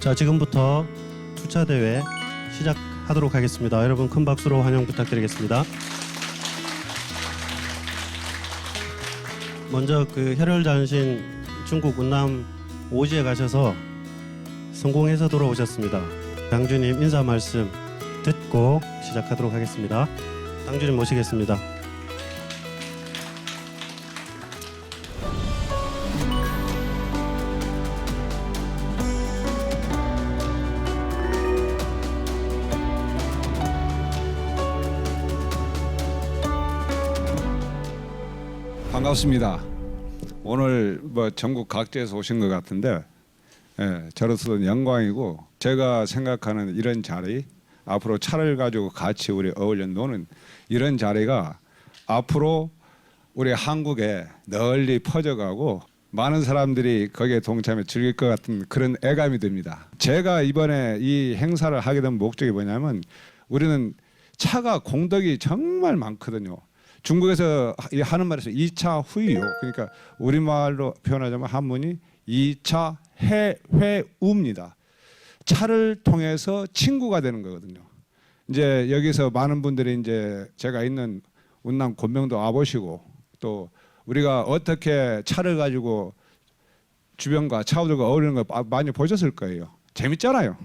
자, 지금부터 투차 대회 시작하도록 하겠습니다. 여러분 큰 박수로 환영 부탁드리겠습니다. 먼저 그 혈혈잔신 중국 운남 오지에 가셔서 성공해서 돌아오셨습니다. 당주님 인사 말씀 듣고 시작하도록 하겠습니다. 당주님 모시겠습니다. 반갑습니다. 오늘 전국 각지에서 오신 것 같은데 저로서는 영광이고, 제가 생각하는 이런 자리, 앞으로 차를 가지고 같이 우리 어울려 노는 이런 자리가 앞으로 우리 한국에 널리 퍼져가고 많은 사람들이 거기에 동참해 즐길 것 같은 그런 애감이 듭니다. 제가 이번에 이 행사를 하게 된 목적이 뭐냐면, 우리는 차가 공덕이 정말 많거든요. 중국에서 하는 말에서 2차 후유, 그러니까 우리말로 표현하자면 한문이 2차 회우입니다. 차를 통해서 친구가 되는 거거든요. 이제 여기서 많은 분들이 이제 제가 있는 운남 곤명도 와보시고, 또 우리가 어떻게 차를 가지고 주변과 차우들과 어울리는 거 많이 보셨을 거예요. 재밌잖아요.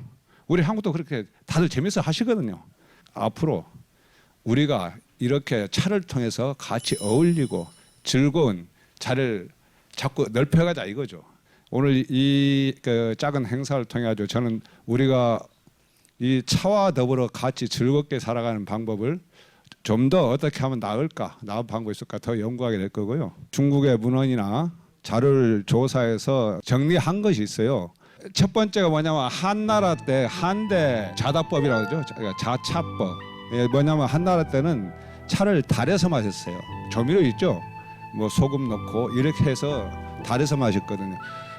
우리 한국도 그렇게 다들 재밌어 하시거든요. 앞으로 우리가 이렇게 차를 통해서 같이 어울리고 즐거운 자리를 자꾸 넓혀가자 이거죠. 오늘 이 작은 행사를 통해 가지고 저는 우리가 이 차와 더불어 같이 즐겁게 살아가는 방법을 좀 더 어떻게 하면 나은 방법이 있을까 더 연구하게 될 거고요. 중국의 문헌이나 자료를 조사해서 정리한 것이 있어요. 첫 번째가 뭐냐면 한나라 때 한대 자다법이라고 그러죠. 자차법. 뭐냐면 한나라 때는 차를 달여서 마셨어요. 조미료 있죠. 뭐 소금 넣고 이렇게 해서 달여서 마셨거든요.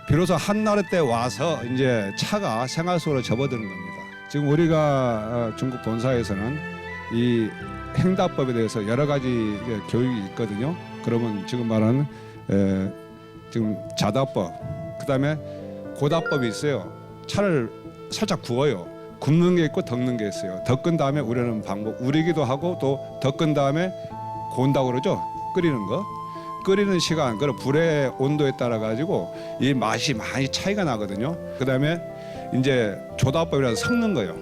비로소 한나라 때 와서 이제 차가 생활 속으로 접어드는 겁니다. 지금 우리가 중국 본사에서는 이 행다법에 대해서 여러 가지 교육이 있거든요. 그러면 지금 말하는 지금 자다법, 그다음에 고다법이 있어요. 차를 살짝 구워요. 굽는 게 있고 덮는 게 있어요. 덮은 다음에 우리는 방법, 우리기도 하고 또 덮은 다음에 고운다고 그러죠. 끓이는 거. 끓이는 시간, 그런 불의 온도에 따라 가지고 이 맛이 많이 차이가 나거든요. 그다음에 이제 조다법이라서 섞는 거예요.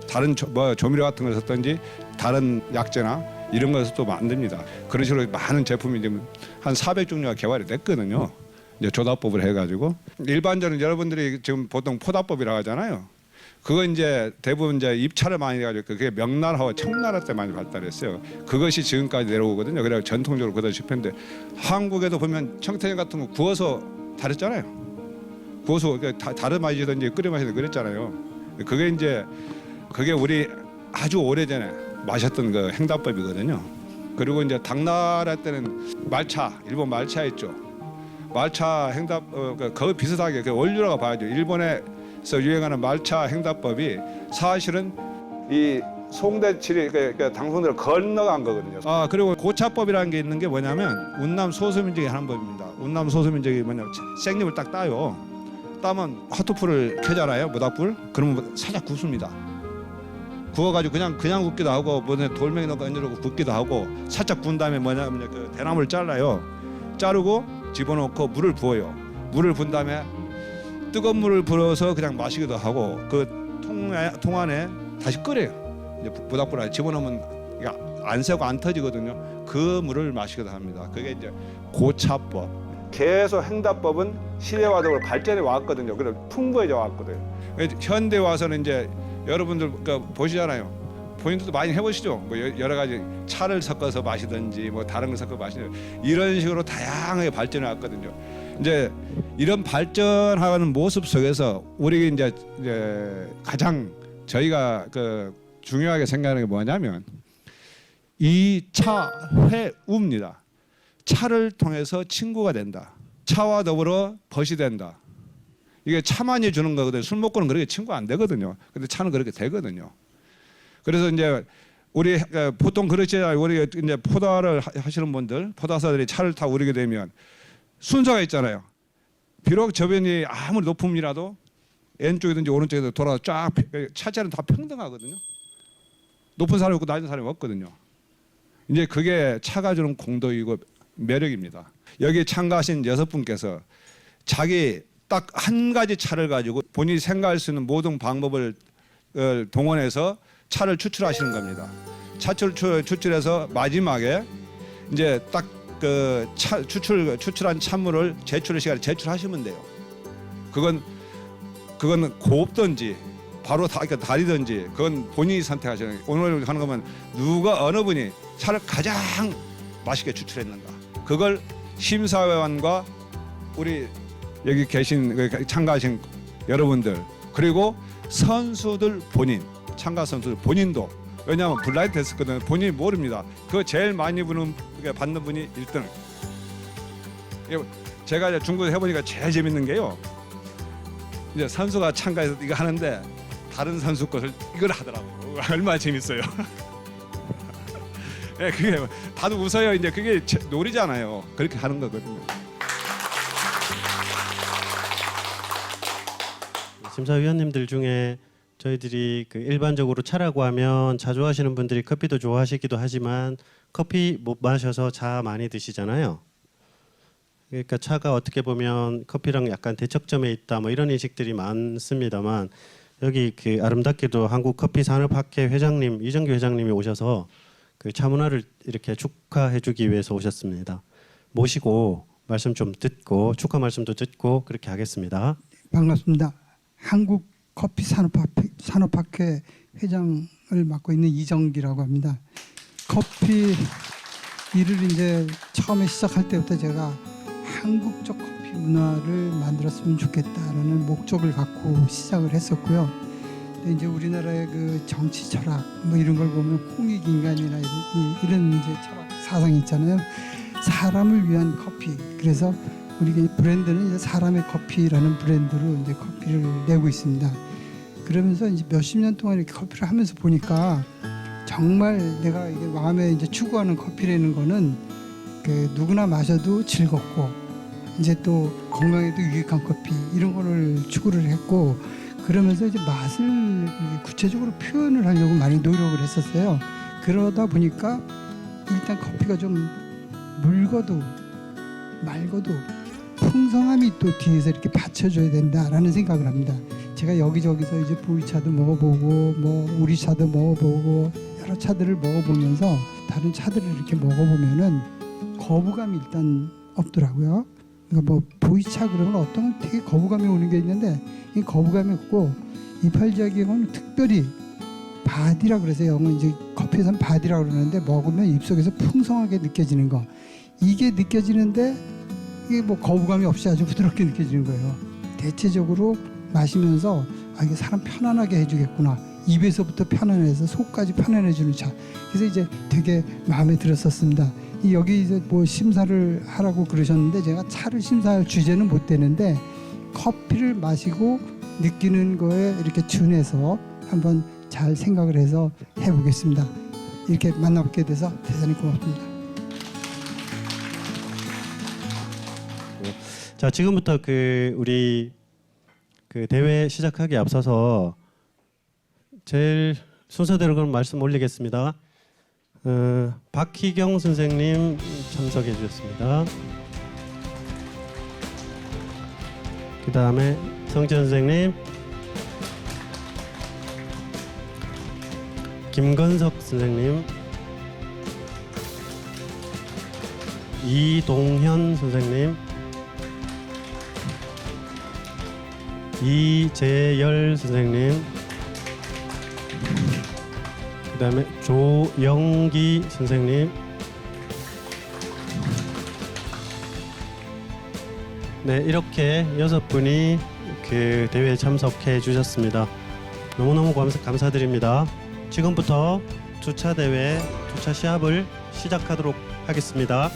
다른 조미료 같은 걸 썼든지 다른 약재나 이런 것을 또 만듭니다. 그런 식으로 많은 제품이 지금 한 400종류가 개발이 됐거든요. 이제 조다법을 해가지고 일반적으로 여러분들이 지금 보통 포다법이라고 하잖아요. 그거 이제 대부분 이제 입차를 많이 해가지고 그게 명나라와 청나라 때 많이 발달했어요. 그것이 지금까지 내려오거든요. 그래서 전통적으로 그대로 집혔는데, 한국에도 보면 청태전 같은 거 구워서 다렸잖아요. 구워서 다려 마시든지 끓여 마시든지 그랬잖아요. 그게 이제 그게 우리 아주 오래전에 마셨던 그 행다법이거든요. 그리고 이제 당나라 때는 말차, 일본 말차 있죠. 말차 행답 거의 비슷하게 그 원류라고 봐야죠. 일본에서 유행하는 말차 행다법이 사실은 이 송대칠이 당송대를 건너간 거거든요. 그리고 고차법이라는 게 있는 게 뭐냐면 운남 소수민족이 하는 법입니다. 운남 소수민족이 뭐냐면 생잎을 딱 따요. 따면 화투불을 켜잖아요. 모닥불. 그러면 살짝 굽습니다. 구워가지고 그냥 굽기도 하고 뭐 돌멩이 넣고 얹어놓고 굽기도 하고, 살짝 구운 다음에 뭐냐면 그 대나무를 잘라요. 자르고 집어넣고 물을 부어요. 물을 부은 다음에 뜨거운 물을 불어서 그냥 마시기도 하고, 그 통 안에 다시 끓여요. 이제 모닥불 안에 집어넣으면 안 새고 안 터지거든요. 그 물을 마시기도 합니다. 그게 이제 고차법. 계속 행다법은 시대화적으로 발전해 왔거든요. 그래서 풍부해져 왔거든요. 현대 와서는 이제 여러분들 보시잖아요. 본인들도 많이 해보시죠. 뭐 여러 가지 차를 섞어서 마시든지 뭐 다른 걸 섞어 마시든지 이런 식으로 다양하게 발전해 왔거든요. 이제 이런 발전하는 모습 속에서 우리 이제 가장 저희가 중요하게 생각하는 게 뭐냐면 2차 회우입니다. 차를 통해서 친구가 된다. 차와 더불어 벗이 된다. 이게 차만이 주는 거거든요. 술 먹고는 그렇게 친구 안 되거든요. 근데 차는 그렇게 되거든요. 그래서 이제 우리 보통 그렇잖아요. 우리 이제 포다를 하시는 분들, 포다사들이 차를 타고 오르게 되면 순서가 있잖아요. 비록 저변이 아무리 높음이라도 왼쪽이든지 오른쪽에도 돌아서 쫙 차자는 다 평등하거든요. 높은 사람이 없고 낮은 사람이 없거든요. 이제 그게 차가 주는 공덕이고 매력입니다. 여기 참가하신 6분께서 자기 딱 한 가지 차를 가지고 본인이 생각할 수 있는 모든 방법을 동원해서 차를 추출하시는 겁니다. 차를 추출해서 마지막에 이제 딱 그 추출한 찬물을 제출할 시간에 제출하시면 돼요. 그건 곱든지 바로 달이든지 그건 본인이 선택하시는 거예요. 오늘 하는 거면 누가 어느 분이 차를 가장 맛있게 추출했는가. 그걸 심사위원과 우리 여기 계신 참가하신 여러분들 그리고 선수들 본인 참가 선수들 본인도 왜냐하면 블라인드 테스트거든 본인이 모릅니다. 그거 제일 많이 받는 분이 1등. 제가 이제 중국에서 해보니까 제일 재밌는 게요. 이제 선수가 참가해서 이거 하는데 다른 선수 것을 이걸 하더라고요. 얼마나 재밌어요. 예, 그게 다들 웃어요. 이제 그게 놀이잖아요. 그렇게 하는 거거든요. 심사위원님들 중에 저희들이 그 일반적으로 차라고 하면 차 좋아하시는 분들이 커피도 좋아하시기도 하지만 커피 못 마셔서 차 많이 드시잖아요. 그러니까 차가 어떻게 보면 커피랑 약간 대척점에 있다 뭐 이런 인식들이 많습니다만 여기 그 아름답게도 한국커피산업학회 회장님 이정규 회장님이 오셔서 그 차 문화를 이렇게 축하해주기 위해서 오셨습니다. 모시고 말씀 좀 듣고 축하 말씀도 듣고 그렇게 하겠습니다. 반갑습니다. 한국커피산업학회 회장을 맡고 있는 이정기라고 합니다. 커피 일을 이제 처음에 시작할 때부터 제가 한국적 커피 문화를 만들었으면 좋겠다라는 목적을 갖고 시작을 했었고요. 근데 이제 우리나라의 그 정치 철학 뭐 이런 걸 보면 홍익인간이나 이런 이제 철학 사상이 있잖아요. 사람을 위한 커피. 그래서 우리 브랜드는 이제 사람의 커피라는 브랜드로 이제 커피를 내고 있습니다. 그러면서 이제 몇십 년 동안 이렇게 커피를 하면서 보니까 정말 내가 이게 마음에 이제 추구하는 커피라는 거는 그 누구나 마셔도 즐겁고 이제 또 건강에도 유익한 커피 이런 거를 추구를 했고 그러면서 이제 맛을 구체적으로 표현을 하려고 많이 노력을 했었어요. 그러다 보니까 일단 커피가 좀 묽어도 맑어도 풍성함이 또 뒤에서 이렇게 받쳐줘야 된다라는 생각을 합니다. 제가 여기저기서 이제 보이차도 먹어보고 뭐 우리차도 먹어보고 여러 차들을 먹어보면서 다른 차들을 이렇게 먹어보면은 거부감이 일단 없더라고요. 그러니까 뭐 보이차 그러면 어떤 되게 거부감이 오는 게 있는데 이 거부감이 없고 이팔지의 경우는 특별히 바디라 그래서 영어 이제 커피에서는 바디라 그러는데 먹으면 입속에서 풍성하게 느껴지는 거 이게 느껴지는데 이게 뭐 거부감이 없이 아주 부드럽게 느껴지는 거예요. 대체적으로 마시면서 아 이게 사람 편안하게 해주겠구나. 입에서부터 편안해서 속까지 편안해주는 차. 그래서 이제 되게 마음에 들었었습니다. 여기 이제 뭐 심사를 하라고 그러셨는데 제가 차를 심사할 주제는 못 되는데 커피를 마시고 느끼는 거에 이렇게 준해서 한번 잘 생각을 해서 해보겠습니다. 이렇게 만나뵙게 돼서 대단히 고맙습니다. 자 지금부터 그 우리 그 대회 시작하기 앞서서 제일 순서대로 그럼 말씀 올리겠습니다. 박희경 선생님 참석해 주셨습니다. 그 다음에 성재 선생님, 김건석 선생님, 이동현 선생님, 이재열 선생님, 그 다음에 조영기 선생님, 네 이렇게 6분이 그 대회에 참석해 주셨습니다. 너무너무 감사드립니다. 지금부터 주차 대회, 주차 시합을 시작하도록 하겠습니다.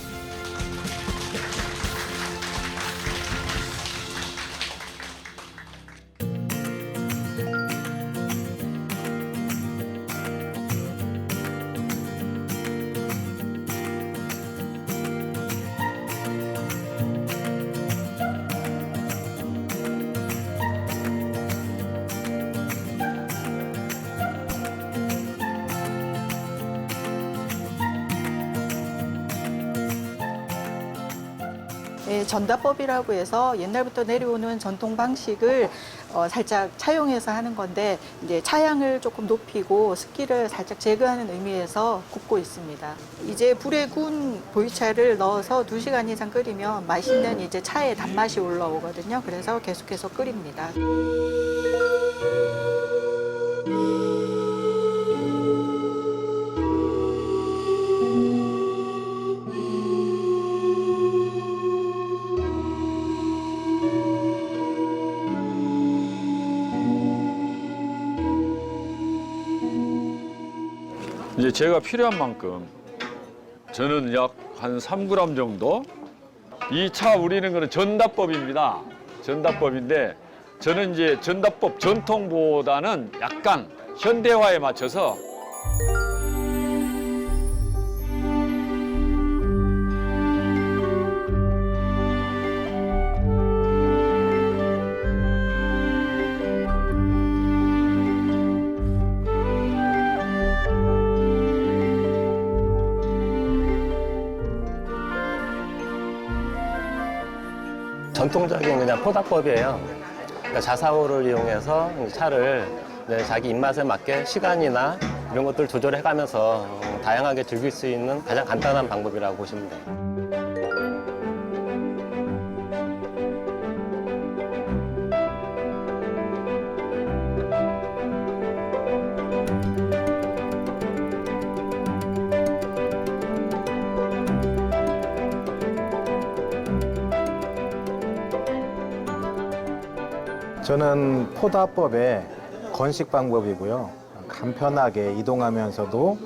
예, 전다법이라고 해서 옛날부터 내려오는 전통 방식을 살짝 차용해서 하는 건데 이제 차향을 조금 높이고 습기를 살짝 제거하는 의미에서 굽고 있습니다. 이제 불에 구운 보이차를 넣어서 2시간 이상 끓이면 맛있는 이제 차의 단맛이 올라오거든요. 그래서 계속해서 끓입니다. 이제 제가 필요한 만큼 저는 약 한 3g 정도. 이 차 우리는 거는 전다법입니다. 전다법인데 저는 이제 전다법 전통보다는 약간 현대화에 맞춰서 전통적인 그냥 포닥법이에요. 그러니까 자사오를 이용해서 차를 자기 입맛에 맞게 시간이나 이런 것들 조절해가면서 다양하게 즐길 수 있는 가장 간단한 방법이라고 보시면 돼요. 저는 포다법의 건식 방법이고요. 간편하게 이동하면서도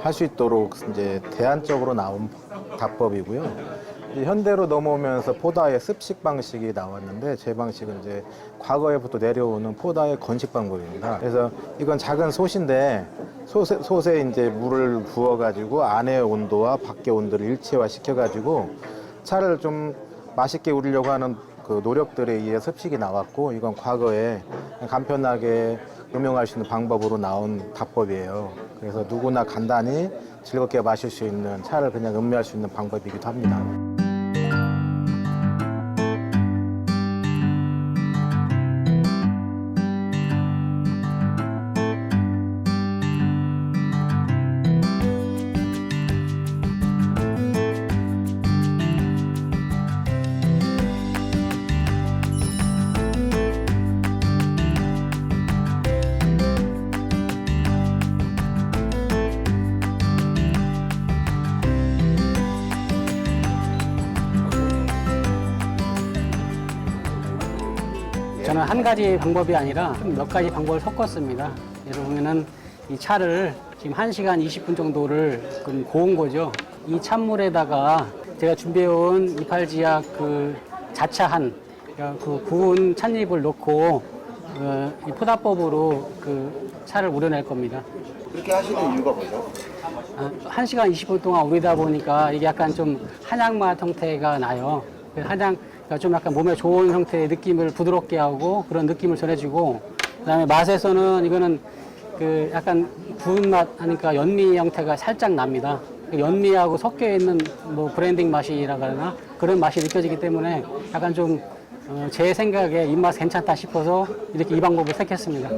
할 수 있도록 이제 대안적으로 나온 답법이고요. 이제 현대로 넘어오면서 포다의 습식 방식이 나왔는데 제 방식은 이제 과거에부터 내려오는 포다의 건식 방법입니다. 그래서 이건 작은 솥인데 솥에 이제 물을 부어가지고 안의 온도와 밖의 온도를 일체화 시켜가지고 차를 좀 맛있게 우리려고 하는 그 노력들에 의해 습식이 나왔고 이건 과거에 간편하게 음용할 수 있는 방법으로 나온 답법이에요. 그래서 누구나 간단히 즐겁게 마실 수 있는 차를 그냥 음미할 수 있는 방법이기도 합니다. 저는 한 가지 방법이 아니라 몇 가지 방법을 섞었습니다. 예를 보면은 이 차를 지금 1시간 20분 정도를 고운 거죠. 이 찬물에다가 제가 준비해온 이팔지약 그 자차한 그 구운 찻잎을 넣고 이 포다법으로 그 차를 우려낼 겁니다. 그렇게 하시는 이유가 뭐죠? 1시간 20분 동안 우리다 보니까 이게 약간 좀 한약맛 형태가 나요. 그러니까 좀 약간 몸에 좋은 형태의 느낌을 부드럽게 하고 그런 느낌을 전해주고, 그다음에 맛에서는 이거는 그 약간 구운 맛 하니까 연미 형태가 살짝 납니다. 연미하고 섞여 있는 뭐 브랜딩 맛이라고 하나 그런 맛이 느껴지기 때문에 약간 좀 제 생각에 입맛 괜찮다 싶어서 이렇게 이 방법을 택했습니다.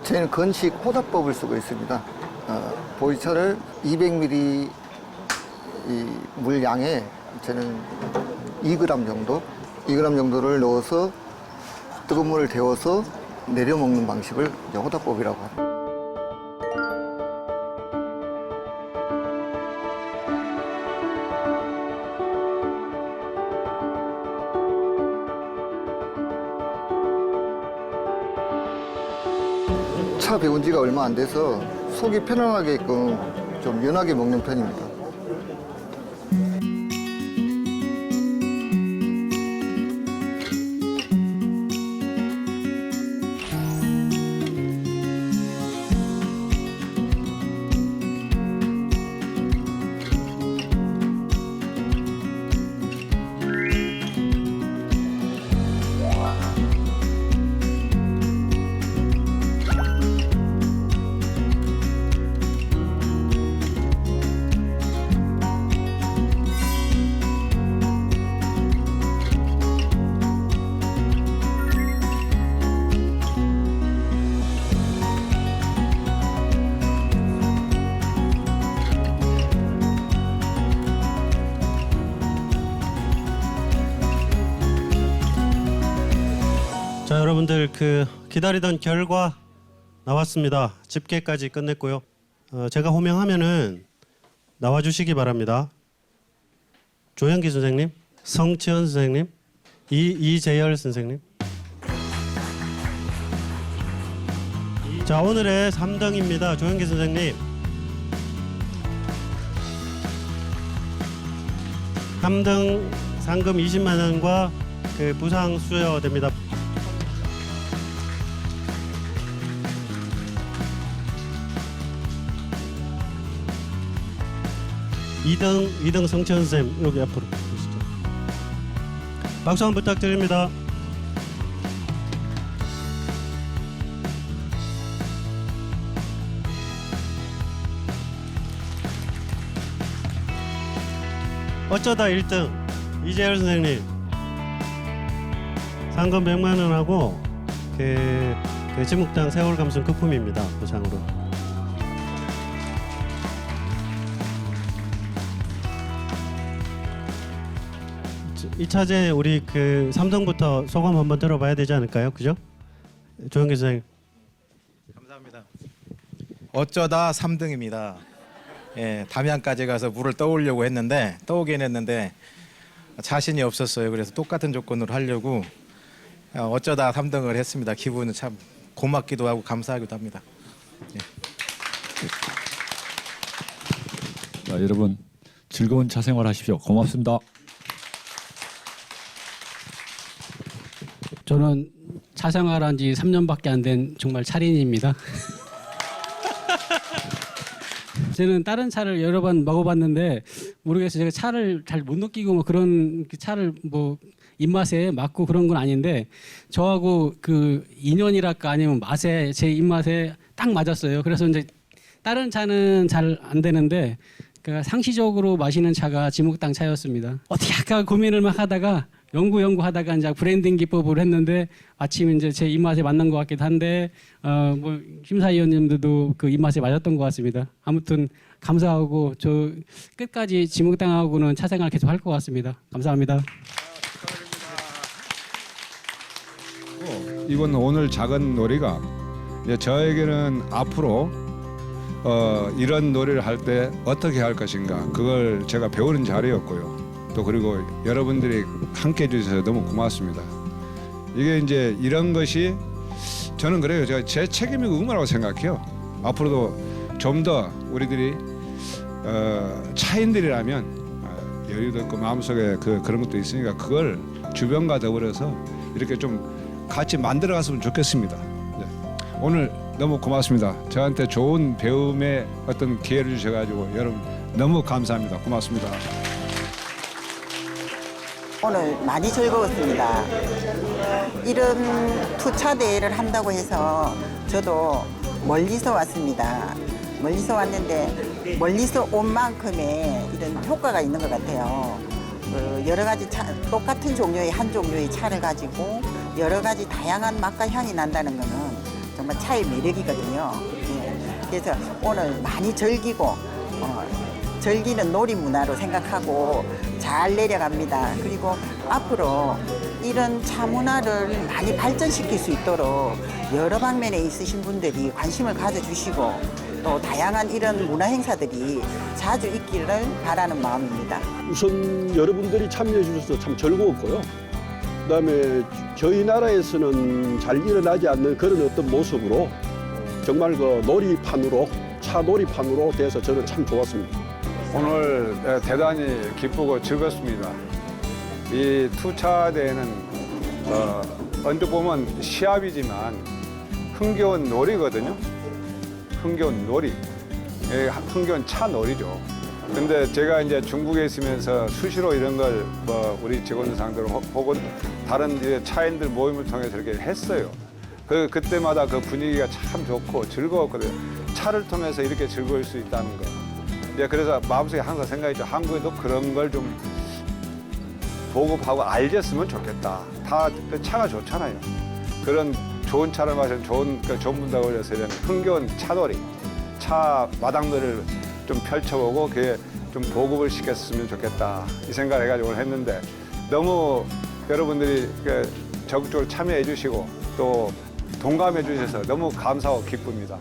저희는 건식 포다법을 쓰고 있습니다. 보이차를 200ml 이 물량에 저는 2g 정도, 2g 정도를 넣어서 뜨거운 물을 데워서 내려 먹는 방식을 이제 호다법이라고 합니다. 차 배운 지가 얼마 안 돼서 속이 편안하게끔 좀 연하게 먹는 편입니다. 자, 여러분들 그 기다리던 결과 나왔습니다. 집계까지 끝냈고요. 제가 호명하면은 나와 주시기 바랍니다. 조현기 선생님, 성치현 선생님, 이재열 선생님. 자, 오늘의 3등입니다. 조현기 선생님. 3등 상금 20만 원과 그 부상 수여됩니다. 2등 성치현 선생님 여기 앞으로 오시죠. 박수 한번 부탁드립니다. 어쩌다 1등 이재열 선생님 상금 100만 원하고 그 지목당 세월 감순 극품입니다. 보상으로. 이 차제 우리 그 3등부터 소감 한번 들어봐야 되지 않을까요? 그죠? 조현기 선생님. 감사합니다. 어쩌다 3등입니다. 예, 담양까지 가서 물을 떠오려고 했는데 떠오긴 했는데 자신이 없었어요. 그래서 똑같은 조건으로 하려고 어쩌다 3등을 했습니다. 기분은 참 고맙기도 하고 감사하기도 합니다. 예. 자, 여러분 즐거운 차 생활하십시오. 고맙습니다. 저는 차 생활한 지 3년밖에 안 된 정말 차린입니다. 저는 다른 차를 여러 번 먹어봤는데 모르겠어요. 제가 차를 잘 못 느끼고 뭐 그런 차를 뭐 입맛에 맞고 그런 건 아닌데 저하고 그 인연이랄까 아니면 맛에 제 입맛에 딱 맞았어요. 그래서 이제 다른 차는 잘 안 되는데 그 상시적으로 마시는 차가 지목당 차였습니다. 어떻게 할까 고민을 막 하다가 연구하다가 이제 브랜딩 기법을 했는데 마침 이제 제 입맛에 맞는 것 같기도 한데 뭐 심사위원님들도 그 입맛에 맞았던 것 같습니다. 아무튼 감사하고 저 끝까지 지목당하고는 차 생활 계속 할 것 같습니다. 감사합니다. 이번 오늘 작은 놀이가 저에게는 앞으로 이런 놀이를 할 때 어떻게 할 것인가 그걸 제가 배우는 자리였고요. 또 그리고 여러분들이 함께 해주셔서 너무 고맙습니다. 이게 이제 이런 것이 저는 그래요. 제가 제 책임이고 의무라고 생각해요. 앞으로도 좀 더 우리들이 차인들이라면 여유도 있고 마음속에 그런 것도 있으니까 그걸 주변과 더불어서 이렇게 좀 같이 만들어갔으면 좋겠습니다. 네. 오늘 너무 고맙습니다. 저한테 좋은 배움의 어떤 기회를 주셔가지고 여러분 너무 감사합니다. 고맙습니다. 오늘 많이 즐거웠습니다. 이런 투차 대회를 한다고 해서 저도 멀리서 왔습니다. 멀리서 왔는데 멀리서 온 만큼의 이런 효과가 있는 것 같아요. 여러 가지 차, 똑같은 종류의 한 종류의 차를 가지고 여러 가지 다양한 맛과 향이 난다는 것은 정말 차의 매력이거든요. 예. 그래서 오늘 많이 즐기고 즐기는 놀이 문화로 생각하고 잘 내려갑니다. 그리고 앞으로 이런 차 문화를 많이 발전시킬 수 있도록 여러 방면에 있으신 분들이 관심을 가져주시고 또 다양한 이런 문화 행사들이 자주 있기를 바라는 마음입니다. 우선 여러분들이 참여해 주셔서 참 즐거웠고요. 그다음에 저희 나라에서는 잘 일어나지 않는 그런 어떤 모습으로 정말 그 놀이판으로 차 놀이판으로 돼서 저는 참 좋았습니다. 오늘 대단히 기쁘고 즐겁습니다. 이 투차 대회는 언뜻 보면 시합이지만 흥겨운 놀이거든요. 흥겨운 놀이, 흥겨운 차 놀이죠. 근데 제가 이제 중국에 있으면서 수시로 이런 걸 뭐 우리 직원상들 혹은 다른 차인들 모임을 통해서 이렇게 했어요. 그때마다 그 분위기가 참 좋고 즐거웠거든요. 차를 통해서 이렇게 즐거울 수 있다는 거. 그래서 마음속에 항상 생각했죠. 한국에도 그런 걸 좀 보급하고 알렸으면 좋겠다. 다 그 차가 좋잖아요. 그런 좋은 차를 마시는 좋은 분들과 올려서 이런 흥겨운 차놀이, 차 마당놀이를 좀 펼쳐보고 그게 좀 보급을 시켰으면 좋겠다. 이 생각을 해가지고 오늘 했는데 너무 여러분들이 적극적으로 참여해 주시고 또 동감해 주셔서 너무 감사하고 기쁩니다.